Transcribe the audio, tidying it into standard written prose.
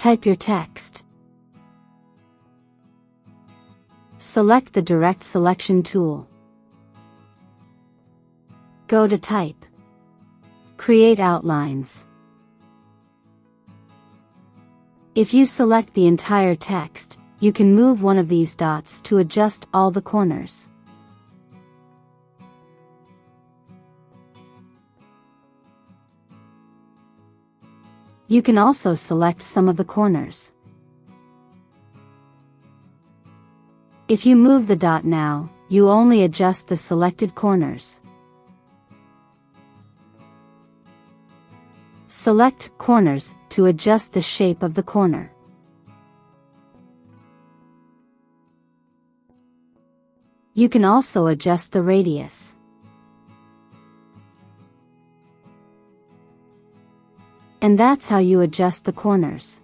Type your text. Select the Direct Selection tool. Go to Type. Create outlines. If you select the entire text, you can move one of these dots to adjust all the corners. You can also select some of the corners. If you move the dot now, you only adjust the selected corners. Select Corners to adjust the shape of the corner. You can also adjust the radius. And that's how you adjust the corners.